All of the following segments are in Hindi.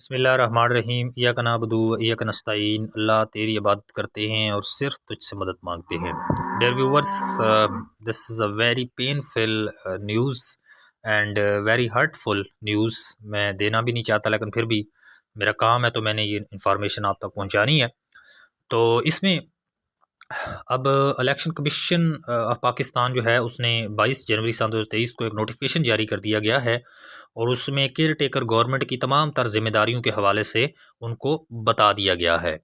बिस्मिल्लाहिर्रहमानिर्रहीम इय्याक नअबुदु व इय्याक नस्तईन। अल्लाह तेरी इबादत करते हैं और सिर्फ तुझसे मदद मांगते हैं। Dear viewers, this is a very painful news and very hurtful news. मैं देना भी नहीं चाहता, लेकिन फिर भी मेरा काम है तो मैंने ये इंफॉर्मेशन आप तक पहुंचानी है। तो इसमें अब इलेक्शन कमीशन ऑफ पाकिस्तान जो है उसने 22 जनवरी सन 2023 को एक नोटिफिकेशन जारी कर दिया गया है और उसमें केयर टेकर गवर्नमेंट की तमाम तर जिम्मेदारियों के हवाले से उनको बता दिया गया है।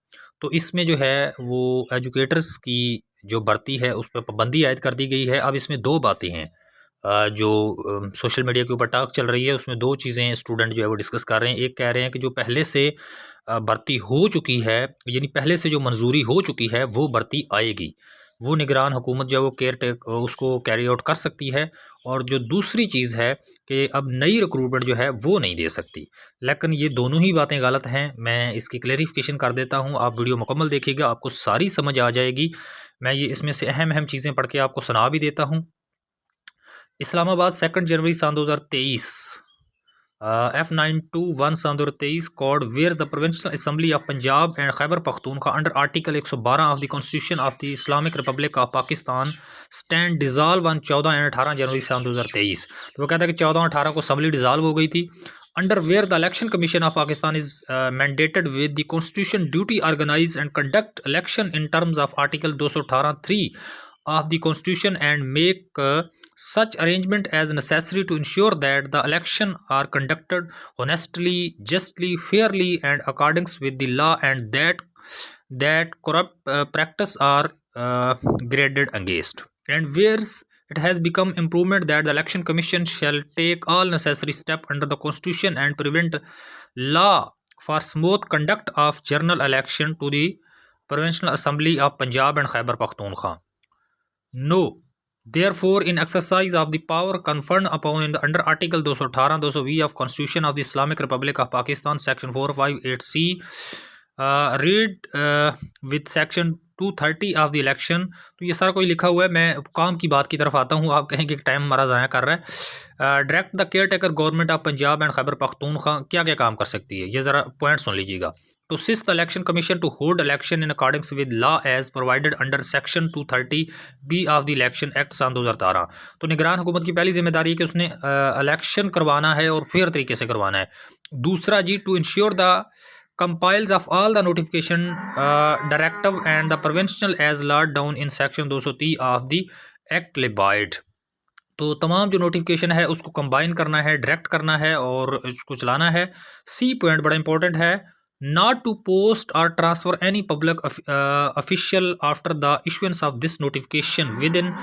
तो इसमें जो है वो एजुकेटर्स की जो भर्ती है उस पर पाबंदी आयद कर दी गई है। अब इसमें दो बातें हैं जो सोशल मीडिया के ऊपर टॉक चल रही है, उसमें दो चीज़ें स्टूडेंट जो है वो डिस्कस कर रहे हैं। एक कह रहे हैं कि जो पहले से भर्ती हो चुकी है, यानी पहले से जो मंजूरी हो चुकी है वो भर्ती आएगी, वो निगरान हुकूमत जो है वो केयर टेक उसको कैरी आउट कर सकती है। और जो दूसरी चीज़ है कि अब नई रिक्रूटमेंट जो है वो नहीं दे सकती। लेकिन ये दोनों ही बातें गलत हैं। मैं इसकी क्लेरिफिकेशन कर देता हूँ, आप वीडियो मुकम्मल देखिएगा, आपको सारी समझ आ जाएगी। मैं ये इसमें से अहम अहम चीज़ें पढ़ के आपको सुना भी देता हूँ। इस्लामाबाद 2 जनवरी सन 2023 F921 सन 2023 code where the provincial assembly of Punjab and Khyber Pakhtunkhwa under article 112 of the constitution of the Islamic republic of Pakistan stand dissolved on 14 and 18 January सन 2023। तो वो कहता है कि 14 और 18 को असम्बली डिज़ाल्व हो गई थी। Under where the election commission of Pakistan is mandated with the constitution duty organise and conduct election in terms of article 218(3) of the constitution and make such arrangement as necessary to ensure that the election are conducted honestly, justly, fairly and accordance with the law, and that corrupt practice are graded against. And whereas it has become improvement that the election commission shall take all necessary steps under the constitution and prevent law for smooth conduct of general election to the provincial assembly of Punjab and Khyber Pakhtunkhwa. No, therefore, in exercise of the power conferred upon in the under Article 218-220 of Constitution of the Islamic Republic of Pakistan, Section 458C, read with Section 230 of the election. तो ये सारा कोई लिखा हुआ है। मैं काम की बात की तरफ आता हूँ। आप कहेंगे कि टाइम हमारा ज़ाया कर रहा है। Direct the caretaker government of Punjab and Khyber Pakhtunkhwa क्या क्या काम कर सकती है, ये ज़रा पॉइंट सुन लीजिएगा। To assist the election commission to hold election in accordance with law as provided under section 230B of the election act सन 2018। तो निगरान हुकूमत की पहली जिम्मेदारी है कि उसने इलेक्शन करवाना है और फेयर तरीके से करवाना है। दूसरा जी, to ensure the compiles of all the notification directive and the provincial as laid down in section 230 of the act levied। तो तमाम जो नोटिफिकेशन है उसको कंबाइन करना है, डायरेक्ट करना है और उसको चलाना है। सी पॉइंट बड़ा इंपॉर्टेंट है, not to post or transfer any public official after the issuance of this notification within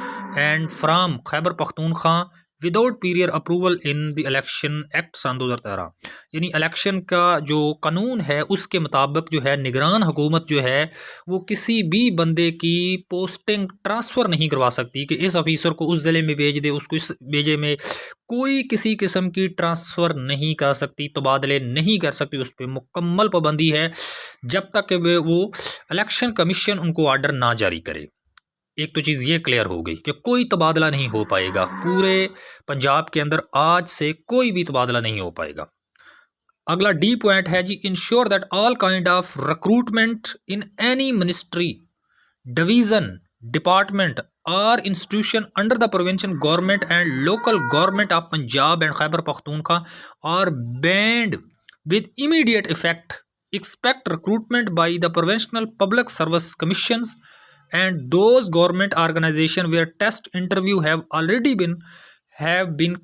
and from Khyber Pakhtunkhwa without period approval in the election act सन 2013। यानी इलेक्शन का जो कानून है उसके मुताबिक जो है निगरान हुकूमत जो है वो किसी भी बंदे की पोस्टिंग ट्रांसफ़र नहीं करवा सकती कि इस ऑफिसर को उस ज़िले में भेज दे, उसको इस भेजे में कोई किसी किस्म की ट्रांसफ़र नहीं कर सकती, तबादले नहीं कर सकती। उस पर मुकम्मल पाबंदी है जब तक वो इलेक्शन कमीशन उनको ऑर्डर ना जारी करे। एक तो चीज़ ये क्लियर हो गई कि कोई तबादला नहीं हो पाएगा, पूरे पंजाब के अंदर आज से कोई भी तबादला नहीं हो पाएगा। अगला डी पॉइंट है जी, ensure that all kind of recruitment in any ministry, division, department और institution under the provincial government and local government of Punjab and Khyber Pakhtunkhwa और banned with immediate effect expect recruitment by the provincial public service commissions and those government organization where test interview have already been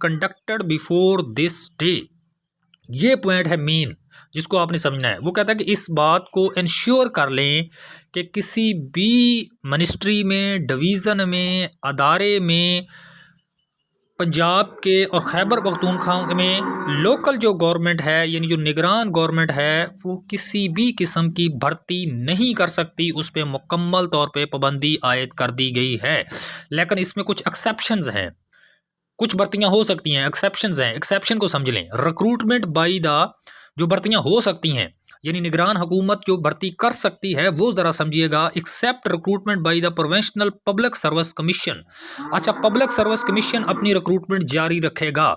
conducted before this day। ये पॉइंट है मेन जिसको आपने समझना है। वो कहता है कि इस बात को इंश्योर कर लें कि किसी भी मिनिस्ट्री में, डिवीज़न में, अदारे में, पंजाब के और खैबर पख्तूनख्वा में लोकल जो गवर्नमेंट है यानी जो निगरान गवर्नमेंट है वो किसी भी किस्म की भर्ती नहीं कर सकती, उस पर मुकम्मल तौर पे पाबंदी आयद कर दी गई है। लेकिन इसमें कुछ एक्सेप्शंस हैं, कुछ भर्तियां हो सकती हैं, एक्सेप्शंस हैं। एक्सेप्शन को समझ लें। रिक्रूटमेंट बाई द जो भर्तियां हो सकती हैं यानी निगरान हुकूमत जो भर्ती कर सकती है वो ज़रा समझिएगा। Except recruitment by the provincial public service commission. अच्छा, पब्लिक सर्विस कमीशन अपनी रिक्रूटमेंट जारी रखेगा।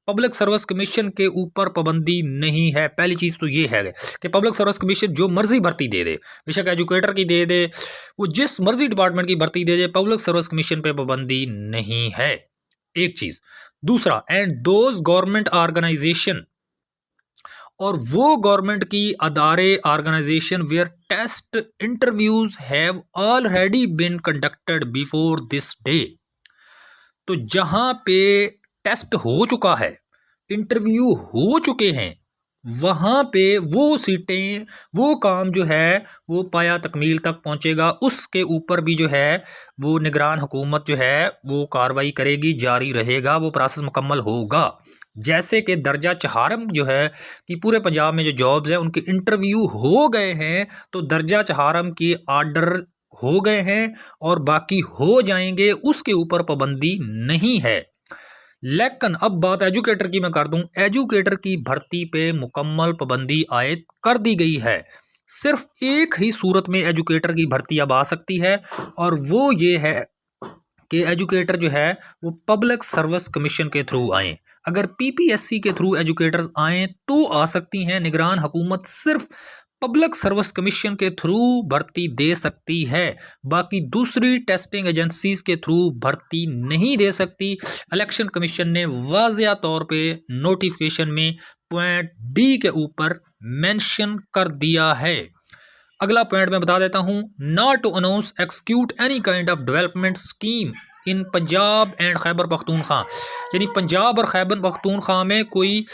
पब्लिक सर्विस कमीशन के ऊपर पाबंदी नहीं है। पहली चीज़ तो ये है कि पब्लिक सर्विस कमीशन जो मर्जी भर्ती दे दे, बेशक एजुकेटर की दे दे, वो जिस मर्जी डिपार्टमेंट की भर्ती दे दे, पब्लिक सर्विस कमीशन पे पाबंदी नहीं है, एक चीज़। दूसरा, एंड दोज गवर्नमेंट ऑर्गेनाइजेशन, और वो गवर्नमेंट की अदारे organisation where test interviews have already been conducted before this day, तो जहां पे टेस्ट हो चुका है, इंटरव्यू हो चुके हैं, वहाँ पे वो सीटें, वो काम जो है वो पाया तकमील तक पहुँचेगा, उसके ऊपर भी जो है वो निगरान हुकूमत जो है वो कार्रवाई करेगी, जारी रहेगा, वो प्रोसेस मुकम्मल होगा। जैसे कि दर्जा चहारम जो है कि पूरे पंजाब में जो जॉब्स हैं उनके इंटरव्यू हो गए हैं, तो दर्जा चहारम की आर्डर हो गए हैं और बाकी हो जाएंगे, उसके ऊपर पाबंदी नहीं है। लेकिन अब बात एजुकेटर की मैं कर दूं, एजुकेटर की भर्ती पे मुकम्मल पाबंदी आयद कर दी गई है। सिर्फ एक ही सूरत में एजुकेटर की भर्ती अब आ सकती है, और वो ये है कि एजुकेटर जो है वो पब्लिक सर्विस कमीशन के थ्रू आएँ। अगर पीपीएससी के थ्रू एजुकेटर्स आएँ तो आ सकती हैं, निगरान हुकूमत सिर्फ पब्लिक सर्विस कमीशन के थ्रू भर्ती दे सकती है, बाकी दूसरी टेस्टिंग एजेंसीज के थ्रू भर्ती नहीं दे सकती। इलेक्शन कमीशन ने वाज़िया तौर पे नोटिफिकेशन में पॉइंट डी के ऊपर मेंशन कर दिया है। अगला पॉइंट मैं बता देता हूँ, not to announce execute any kind of development scheme in Punjab and Khyber Pakhtunkhwa, यानी पंजाब और खैबर पख्तूनख्वा में कोई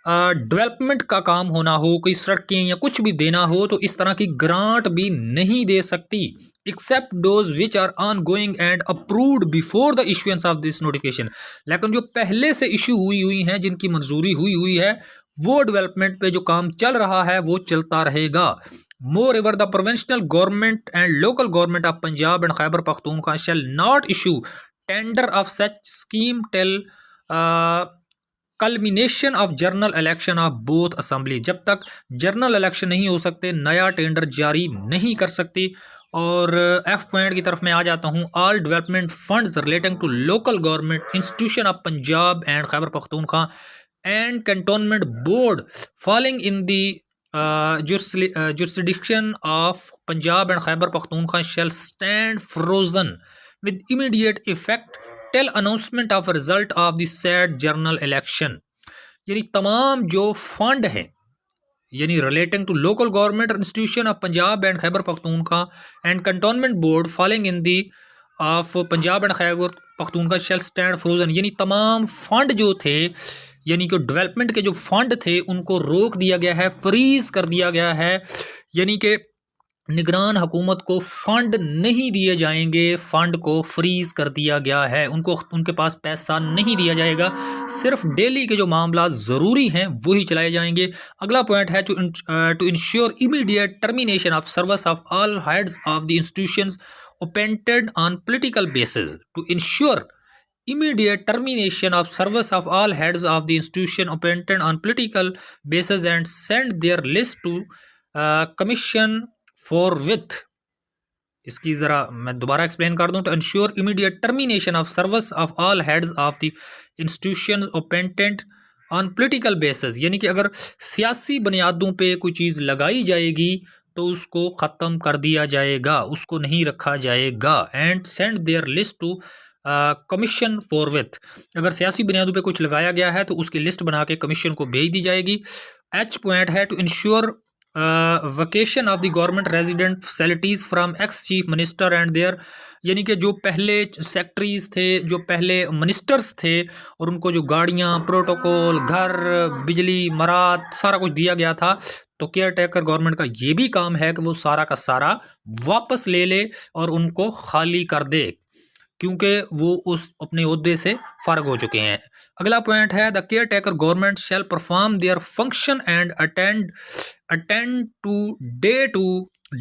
डेवलपमेंट का काम होना हो, कोई सड़कें या कुछ भी देना हो, तो इस तरह की ग्रांट भी नहीं दे सकती, except those which are ongoing and approved before the issuance of this notification. लेकिन जो पहले से इशू हुई हैं, जिनकी मंजूरी हुई है, वो डेवलपमेंट पे जो काम चल रहा है वो चलता रहेगा। Moreover, the provincial government and local government of Punjab and Khyber Pakhtunkhwa shall not issue tender of such scheme till culmination of general election of both assembly। जब तक जनरल इलेक्शन नहीं हो सकते, नया टेंडर जारी नहीं कर सकती। और एफ पॉइंट की तरफ मैं आ जाता हूँ, all development funds relating to local government institution of Punjab and Khyber Pakhtunkhwa and cantonment board falling in the jurisdiction of Punjab and Khyber Pakhtunkhwa shall stand frozen with immediate effect till announcement of result of the said general election। यानी तमाम जो फंड हैं, यानी relating to local government institution of Punjab and Khyber Pakhtunkhwa and cantonment board falling in the of Punjab and Khyber Pakhtunkhwa shall stand frozen, यानी तमाम फंड जो थे, यानी कि डेवलपमेंट के जो फंड थे उनको रोक दिया गया है, फ्रीज कर दिया गया है, यानी कि निगरान हुकूमत को फंड नहीं दिए जाएंगे, फंड को फ्रीज कर दिया गया है, उनको उनके पास पैसा नहीं दिया जाएगा, सिर्फ डेली के जो मामला ज़रूरी हैं वही चलाए जाएंगे। अगला पॉइंट है to ensure immediate termination of service of all heads of the institutions appointed on political basis, to ensure immediate termination of service of all heads of the institution appointed on political basis and send their list to commission forthwith। इसकी ज़रा मैं दोबारा एक्सप्लेन कर दूं, तो ensure immediate termination of service of all heads of the institution appointed on political basis, यानी कि अगर सियासी बुनियादों पे कोई चीज़ लगाई जाएगी तो उसको ख़त्म कर दिया जाएगा, उसको नहीं रखा जाएगा। And send their list to commission forthwith, अगर सियासी बुनियादों पे कुछ लगाया गया है तो उसकी लिस्ट बना के कमीशन को भेज दी जाएगी। एच पॉइंट है to ensure vacation of the government resident facilities from ex chief minister and their, यानी कि जो पहले सेक्रेटरीज थे, जो पहले मिनिस्टर्स थे, और उनको जो गाड़ियाँ, प्रोटोकॉल, घर, बिजली, मरात सारा कुछ दिया गया था, तो केयर टेकर गवर्नमेंट का ये भी काम है कि वो सारा का सारा वापस ले ले और उनको खाली कर दे, क्योंकि वो उस अपने ओहदे से फ़ारग हो चुके हैं। अगला पॉइंट है the caretaker government shall perform their function and attend to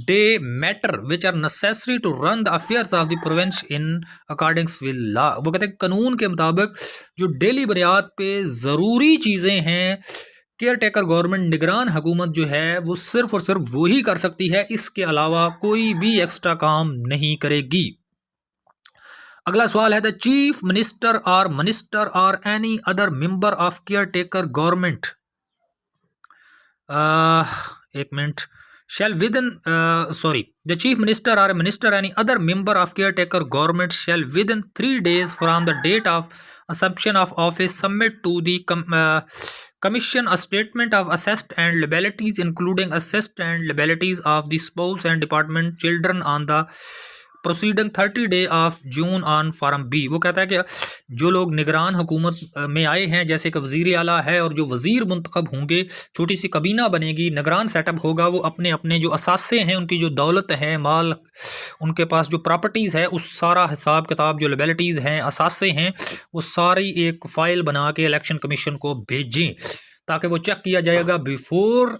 day matter which are necessary to run the affairs of the province in accordance with law. वो कहते हैं कानून के मुताबिक जो डेली बुनियाद पे ज़रूरी चीज़ें हैं, केयर टेकर गवर्नमेंट, निगरान हुकूमत जो है वो सिर्फ और सिर्फ वही कर सकती है, इसके अलावा कोई भी एक्स्ट्रा काम नहीं करेगी। अगला सवाल है द चीफ मिनिस्टर और any other member of care taker government एक minute shall within sorry the chief minister or a minister any other member of caretaker government shall within 3 days from the date of assumption of office submit to the commission a statement of assessed and liabilities including assessed and liabilities of the spouse and department children on the proceeding 30 day of June on form B. वो कहता है कि जो लोग निगरान हुकूमत में आए हैं, जैसे कि वज़ीर आला है और जो वज़ीर मुंतखब होंगे, छोटी सी कबीना बनेगी, निगरान सेटअप होगा, वो अपने अपने जो असासे हैं, उनकी जो दौलत है, माल, उनके पास जो प्रॉपर्टीज़ है, उस सारा हिसाब किताब, जो लिबिलिटीज़ हैं, असासे हैं, वो सारी एक फ़ाइल बना के इलेक्शन कमीशन को भेजें ताकि वो चेक किया जाएगा बिफोर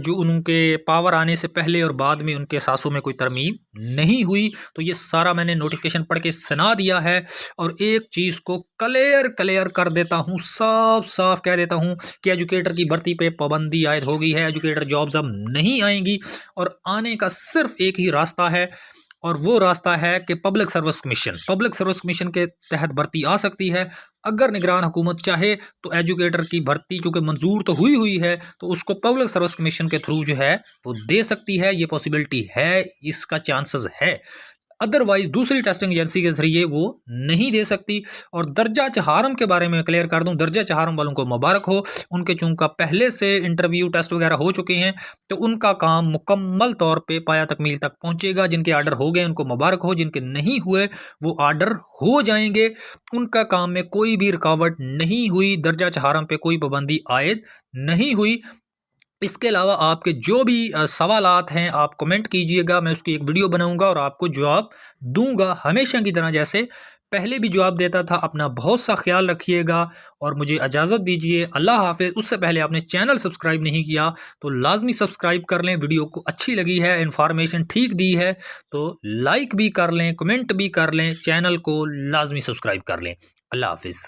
जो उनके पावर आने से पहले और बाद में उनके सासों में कोई तरमीम नहीं हुई। तो ये सारा मैंने नोटिफिकेशन पढ़ के सुना दिया है और एक चीज़ को क्लियर कर देता हूँ, साफ साफ कह देता हूँ कि एजुकेटर की भर्ती पे पाबंदी आयद हो गई है। एजुकेटर जॉब्स अब नहीं आएंगी और आने का सिर्फ एक ही रास्ता है और वो रास्ता है कि पब्लिक सर्विस कमीशन के तहत भर्ती आ सकती है। अगर निगरान हुकूमत चाहे तो एजुकेटर की भर्ती चूँकि मंजूर तो हुई है तो उसको पब्लिक सर्विस कमीशन के थ्रू जो है वो दे सकती है। ये पॉसिबिलिटी है, इसका चांसेस है। अदरवाइज दूसरी टेस्टिंग एजेंसी के जरिए वो नहीं दे सकती। और दर्जा चहारम के बारे में क्लियर कर दूं, दर्जा चहारम वालों को मुबारक हो, उनके चूंकि पहले से इंटरव्यू टेस्ट वगैरह हो चुके हैं तो उनका काम मुकम्मल तौर पे पाया तकमील तक पहुंचेगा। जिनके आर्डर हो गए उनको मुबारक हो, जिनके नहीं हुए वो आर्डर हो जाएंगे। उनका काम में कोई भी रुकावट नहीं हुई, दर्जा चहारम पे कोई पाबंदी आयद नहीं हुई। इसके अलावा आपके जो भी सवालात हैं आप कमेंट कीजिएगा, मैं उसकी एक वीडियो बनाऊंगा और आपको जवाब दूंगा हमेशा की तरह, जैसे पहले भी जवाब देता था। अपना बहुत सा ख्याल रखिएगा और मुझे इजाज़त दीजिए। अल्लाह हाफिज़। उससे पहले आपने चैनल सब्सक्राइब नहीं किया तो लाजमी सब्सक्राइब कर लें। वीडियो को अच्छी लगी है, इन्फॉर्मेशन ठीक दी है तो लाइक भी कर लें, कमेंट भी कर लें, चैनल को लाजमी सब्सक्राइब कर लें। अल्लाह हाफिज़।